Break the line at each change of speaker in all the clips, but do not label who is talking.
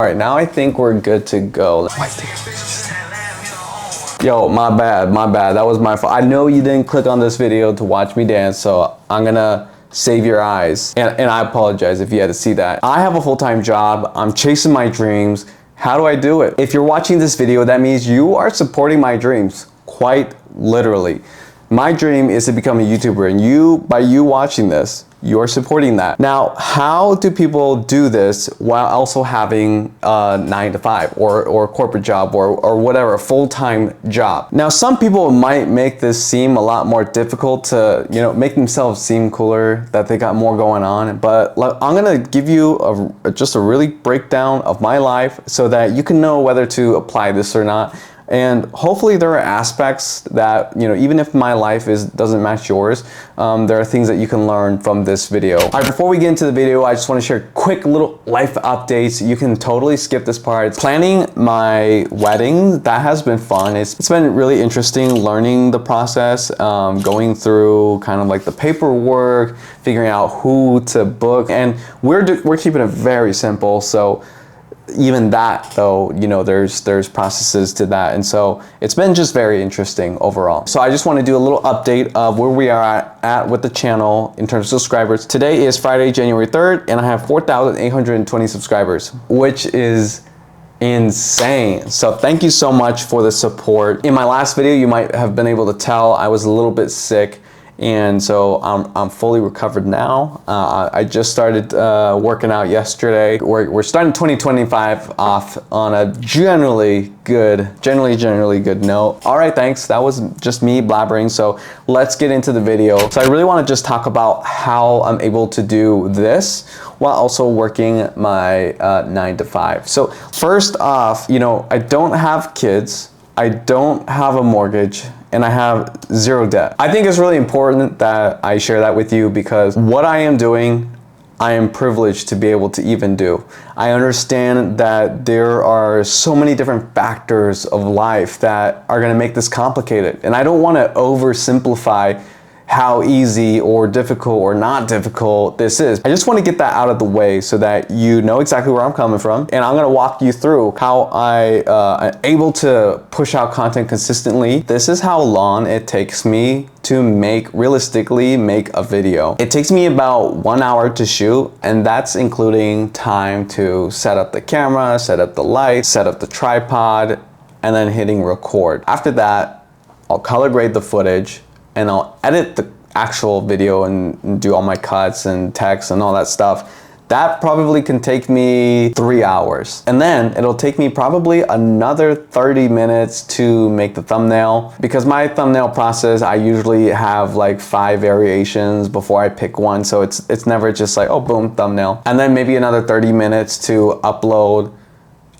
All right, now I think we're good to go. Yo, my bad. That was my fault. I know you didn't click on this video to watch me dance, so I'm gonna save your eyes. And I apologize if you had to see that. I have a full-time job. I'm chasing my dreams. How do I do it? If you're watching this video, that means you are supporting my dreams, quite literally. My dream is to become a YouTuber, and by you watching this, you're supporting that. Now, how do people do this while also having a 9-to-5 or a corporate job or whatever, a full-time job? Now, some people might make this seem a lot more difficult to, make themselves seem cooler, that they got more going on. But I'm gonna give you just a really breakdown of my life so that you can know whether to apply this or not. And hopefully there are aspects that, even if my life doesn't match yours, there are things that you can learn from this video. All right, before we get into the video, I just want to share quick little life updates. You can totally skip this part. Planning my wedding, that has been fun. It's been really interesting learning the process, going through kind of like the paperwork, figuring out who to book. And we're keeping it very simple. So even that though, there's processes to that. And so it's been just very interesting overall. So I just want to do a little update of where we are at with the channel in terms of subscribers. Today is Friday, January 3rd, and I have 4,820 subscribers, which is insane. So thank you so much for the support. In my last video, you might have been able to tell I was a little bit sick. And so I'm fully recovered now. I just started working out yesterday. We're starting 2025 off on a generally good note. All right, thanks. That was just me blabbering. So let's get into the video. So I really want to just talk about how I'm able to do this while also working my 9-to-5. So first off, I don't have kids. I don't have a mortgage, and I have zero debt. I think it's really important that I share that with you because what I am doing, I am privileged to be able to even do. I understand that there are so many different factors of life that are gonna make this complicated. And I don't wanna oversimplify how easy or difficult or not difficult this is. I just want to get that out of the way so that you know exactly where I'm coming from. And I'm gonna walk you through how I am able to push out content consistently. This is how long it takes me to realistically make a video. It takes me about 1 hour to shoot, and that's including time to set up the camera, set up the light, set up the tripod, and then hitting record. After that, I'll color grade the footage, and I'll edit the actual video and do all my cuts and text and all that stuff. That probably can take me 3 hours. And then it'll take me probably another 30 minutes to make the thumbnail. Because my thumbnail process, I usually have like 5 variations before I pick one. So it's never just like, oh, boom, thumbnail. And then maybe another 30 minutes to upload,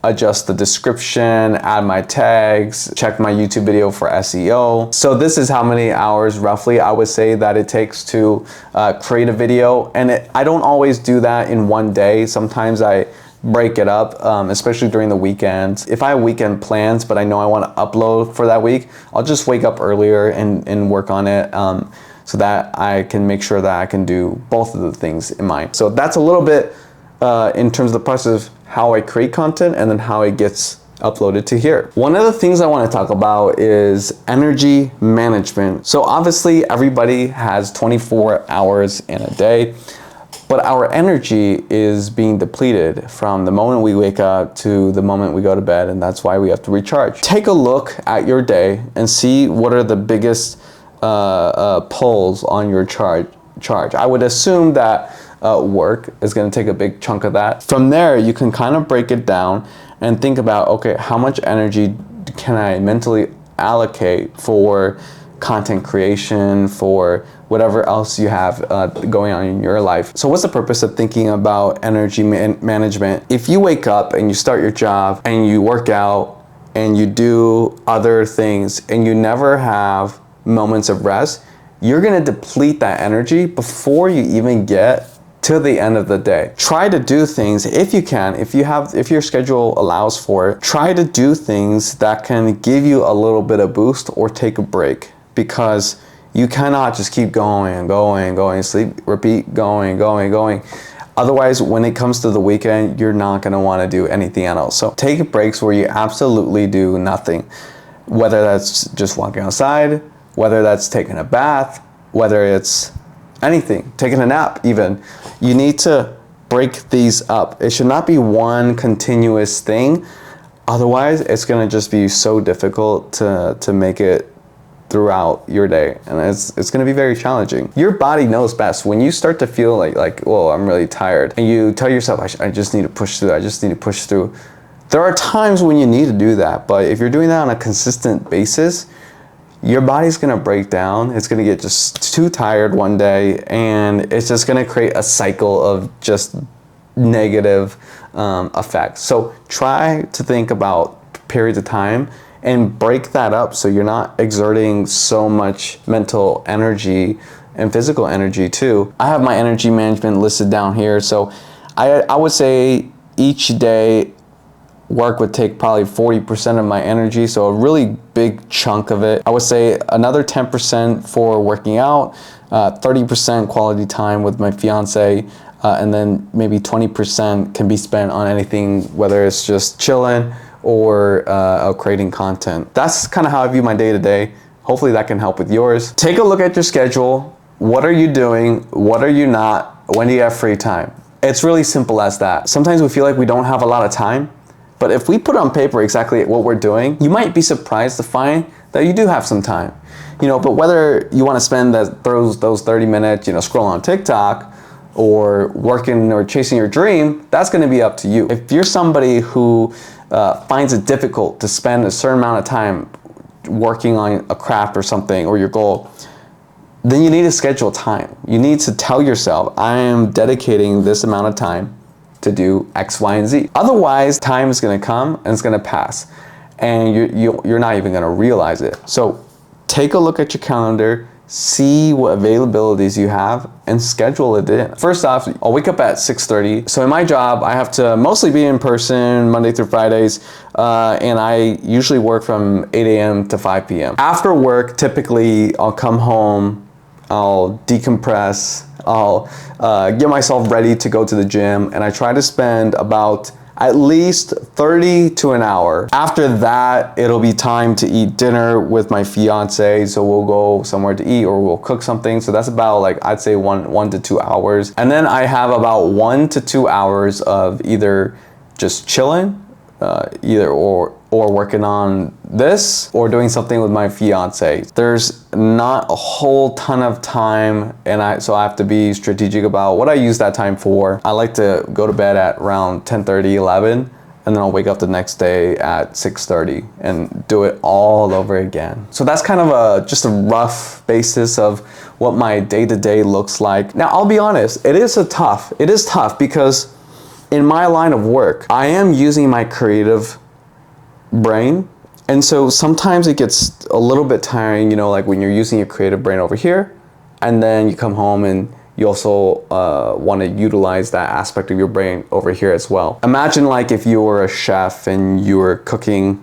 adjust the description, add my tags, check my YouTube video for SEO. So this is how many hours roughly I would say that it takes to create a video. And I don't always do that in one day. Sometimes I break it up, especially during the weekends. If I have weekend plans, but I know I want to upload for that week, I'll just wake up earlier and work on it so that I can make sure that I can do both of the things in mind. So that's a little bit in terms of the process of how I create content and then how it gets uploaded to here. One of the things I want to talk about is energy management. So obviously everybody has 24 hours in a day, but our energy is being depleted from the moment we wake up to the moment we go to bed, and that's why we have to recharge. Take a look at your day and see what are the biggest pulls on your charge. I would assume that work is going to take a big chunk of that. From there, you can kind of break it down and think about, okay, how much energy can I mentally allocate for content creation, for whatever else you have going on in your life. So what's the purpose of thinking about energy management? If you wake up and you start your job and you work out and you do other things and you never have moments of rest, you're going to deplete that energy before you even get to the end of the day. Try to do things, if you can, if your schedule allows for it, try to do things that can give you a little bit of boost or take a break, because you cannot just keep going, sleep, repeat, going. Otherwise, when it comes to the weekend, you're not gonna wanna do anything else. So take breaks where you absolutely do nothing. Whether that's just walking outside, whether that's taking a bath, whether it's anything, taking a nap even. You need to break these up. It should not be one continuous thing. Otherwise, it's gonna just be so difficult to make it throughout your day, and it's going to be very challenging. Your body knows best. When you start to feel like oh, I'm really tired, and you tell yourself, I just need to push through, I just need to push through. There are times when you need to do that, but if you're doing that on a consistent basis, your body's going to break down. It's going to get just too tired one day, and it's just going to create a cycle of just negative effects. So try to think about periods of time and break that up so you're not exerting so much mental energy and physical energy too. I have my energy management listed down here. So I would say each day work would take probably 40% of my energy, so a really big chunk of it. I would say another 10% for working out, 30% quality time with my fiance, and then maybe 20% can be spent on anything, whether it's just chilling or creating content. That's kind of how I view my day-to-day. Hopefully that can help with yours. Take a look at your schedule. What are you doing? What are you not? When do you have free time? It's really simple as that. Sometimes we feel like we don't have a lot of time, but if we put on paper exactly what we're doing, you might be surprised to find that you do have some time. But whether you want to spend those 30 minutes, scrolling on TikTok, or working or chasing your dream, that's going to be up to you. If you're somebody who finds it difficult to spend a certain amount of time working on a craft or something, or your goal, then you need to schedule time. You need to tell yourself, I am dedicating this amount of time to do X, Y, and Z. Otherwise, time is going to come and it's going to pass, and you're not even going to realize it. So take a look at your calendar, see what availabilities you have, and schedule it in. First off, I'll wake up at 6:30. So in my job, I have to mostly be in person Monday through Fridays, and I usually work from 8 a.m. to 5 p.m. After work, typically I'll come home, I'll decompress, I'll get myself ready to go to the gym, and I try to spend about at least 30 to an hour. After that, it'll be time to eat dinner with my fiance. So we'll go somewhere to eat or we'll cook something. So that's about I'd say one to 2 hours. And then I have about 1 to 2 hours of either just chilling, or working on this, or doing something with my fiance. There's not a whole ton of time, so I have to be strategic about what I use that time for. I like to go to bed at around 10:30, 11, and then I'll wake up the next day at 6:30 and do it all over again. So that's kind of just a rough basis of what my day-to-day looks like. Now, I'll be honest, it is tough because in my line of work, I am using my creative brain, and so sometimes it gets a little bit tiring, like when you're using your creative brain over here, and then you come home and you also want to utilize that aspect of your brain over here as well. Imagine if you were a chef and you were cooking,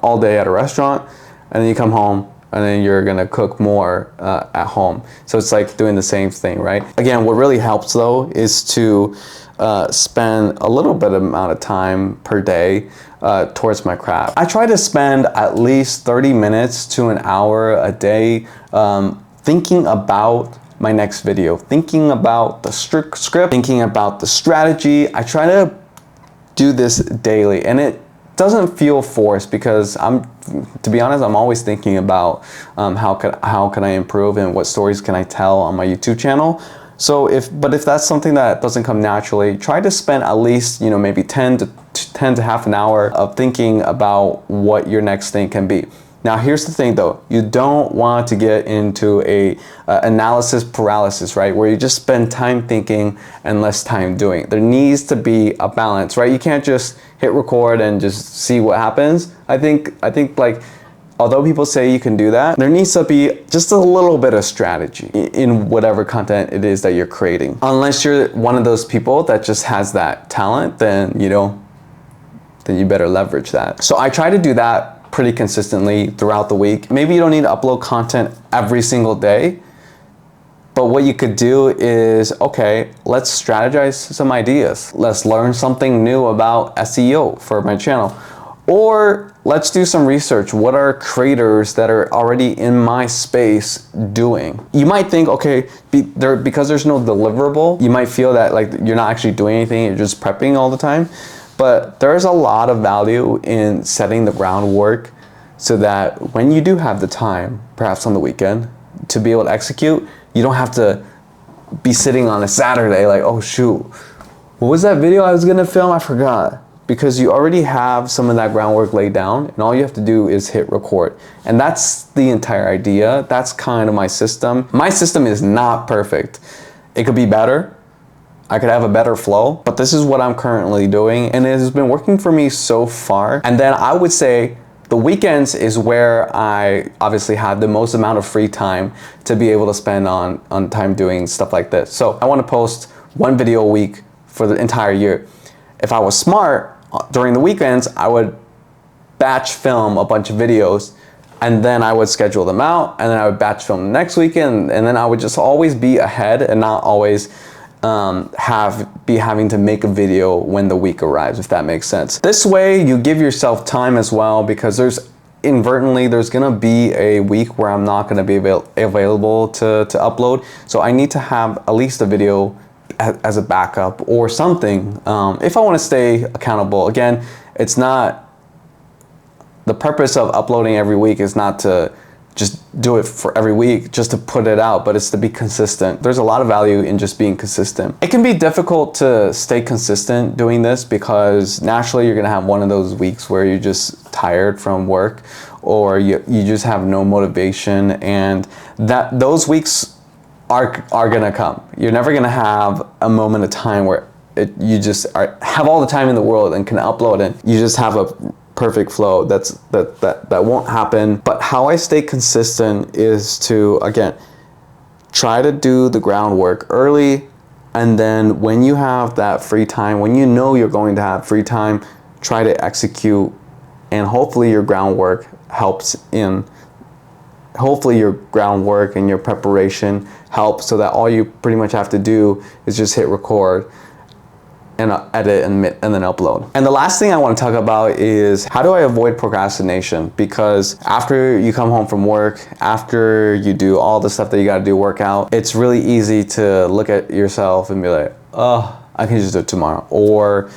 all day at a restaurant, and then you come home and then you're gonna cook more at home. So it's like doing the same thing, right? Again, what really helps though is to spend a little bit amount of time per day towards my craft. I try to spend at least 30 minutes to an hour a day thinking about my next video, thinking about the script, thinking about the strategy. I try to do this daily, and it doesn't feel forced because to be honest, I'm always thinking about how can I improve and what stories can I tell on my YouTube channel. So if that's something that doesn't come naturally, try to spend at least maybe 10 to half an hour of thinking about what your next thing can be. Now here's the thing though, you don't want to get into a analysis paralysis, right? Where you just spend time thinking and less time doing. There needs to be a balance, right? You can't just hit record and just see what happens. I think although people say you can do that, there needs to be just a little bit of strategy in whatever content it is that you're creating. Unless you're one of those people that just has that talent, then you better leverage that. So I try to do that pretty consistently throughout the week. Maybe you don't need to upload content every single day, But what you could do is, okay, let's strategize some ideas. Let's learn something new about SEO for my channel. Or let's do some research. What are creators that are already in my space doing? You might think, okay, because there's no deliverable, you might feel that like you're not actually doing anything, you're just prepping all the time. But there's a lot of value in setting the groundwork so that when you do have the time, perhaps on the weekend, to be able to execute, you don't have to be sitting on a Saturday like, oh shoot, what was that video I was gonna film? I forgot. Because you already have some of that groundwork laid down, and all you have to do is hit record. And that's the entire idea. That's kind of my system. My system is not perfect. It could be better. I could have a better flow, but this is what I'm currently doing, and it has been working for me so far. And then I would say the weekends is where I obviously have the most amount of free time to be able to spend on time doing stuff like this. So I want to post one video a week for the entire year. If I was smart, during the weekends, I would batch film a bunch of videos, and then I would schedule them out, and then I would batch film the next weekend, and then I would just always be ahead and not always be having to make a video when the week arrives, if that makes sense. This way, you give yourself time as well, because there's gonna be a week where I'm not gonna be available to upload. So I need to have at least a video as a backup or something if I want to stay accountable. Again, it's not, the purpose of uploading every week is not to just do it for every week just to put it out, but it's to be consistent. There's a lot of value in just being consistent. It can be difficult to stay consistent doing this because naturally you're gonna have one of those weeks where you're just tired from work, or you just have no motivation, and those weeks are gonna come. You're never gonna have a moment of time where you just have all the time in the world and can upload it. You just have a perfect flow. That won't happen. But how I stay consistent is to, again, try to do the groundwork early, and then when you have that free time, when you know you're going to have free time, try to execute, and hopefully your groundwork helps in. Hopefully your groundwork and your preparation helps, so that all you pretty much have to do is just hit record and edit and then upload. And the last thing I want to talk about is, how do I avoid procrastination? Because after you come home from work, after you do all the stuff that you got to do, work out, it's really easy to look at yourself and be like, oh, I can just do it tomorrow, or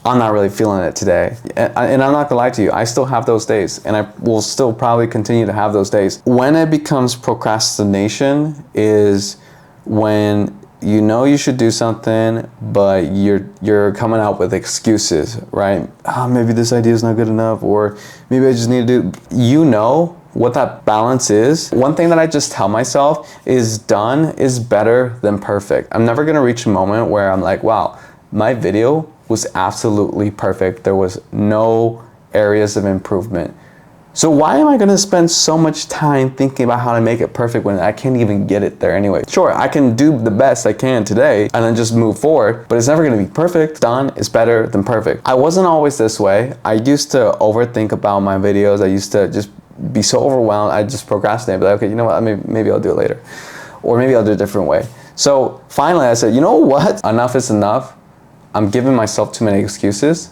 I'm not really feeling it today. And I'm not gonna lie to you, I still have those days, and I will still probably continue to have those days. When it becomes procrastination is when you know you should do something, but you're coming out with excuses, right? Oh, maybe this idea is not good enough, or maybe I just need to do, you know what that balance is. One thing that I just tell myself is done is better than perfect. I'm never gonna reach a moment where I'm like, wow, my video was absolutely perfect. There was no areas of improvement. So why am I gonna spend so much time thinking about how to make it perfect when I can't even get it there anyway? Sure, I can do the best I can today and then just move forward, but it's never gonna be perfect. Done is better than perfect. I wasn't always this way. I used to overthink about my videos. I used to just be so overwhelmed. I just procrastinate, but like, okay, you know what, maybe I'll do it later. Or maybe I'll do it a different way. So finally I said, you know what? Enough is enough. I'm giving myself too many excuses.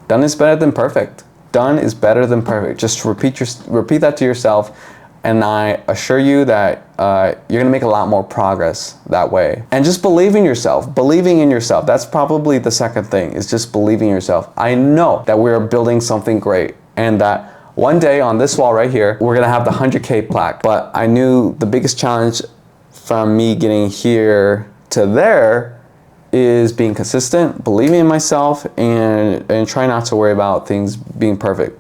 Done is better than perfect. Done is better than perfect. Just repeat that to yourself, and I assure you that you're gonna make a lot more progress that way. And just believe in yourself. Believing in yourself. That's probably the second thing, is just believing in yourself. I know that we're building something great, and that one day on this wall right here, we're gonna have the 100K plaque. But I knew the biggest challenge from me getting here to there is being consistent, believing in myself, and try not to worry about things being perfect.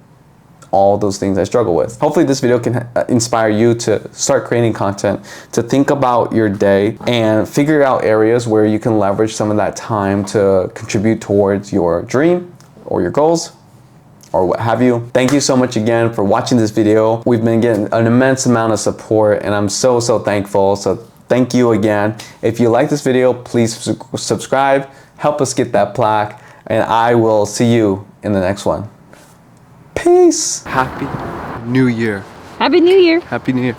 All those things I struggle with. Hopefully this video can inspire you to start creating content, to think about your day and figure out areas where you can leverage some of that time to contribute towards your dream or your goals or what have you. Thank you so much again for watching this video. We've been getting an immense amount of support, and I'm so thankful. So thank you again. If you like this video, please subscribe, help us get that plaque, and I will see you in the next one. Peace.
Happy New Year.
Happy New Year.
Happy New Year.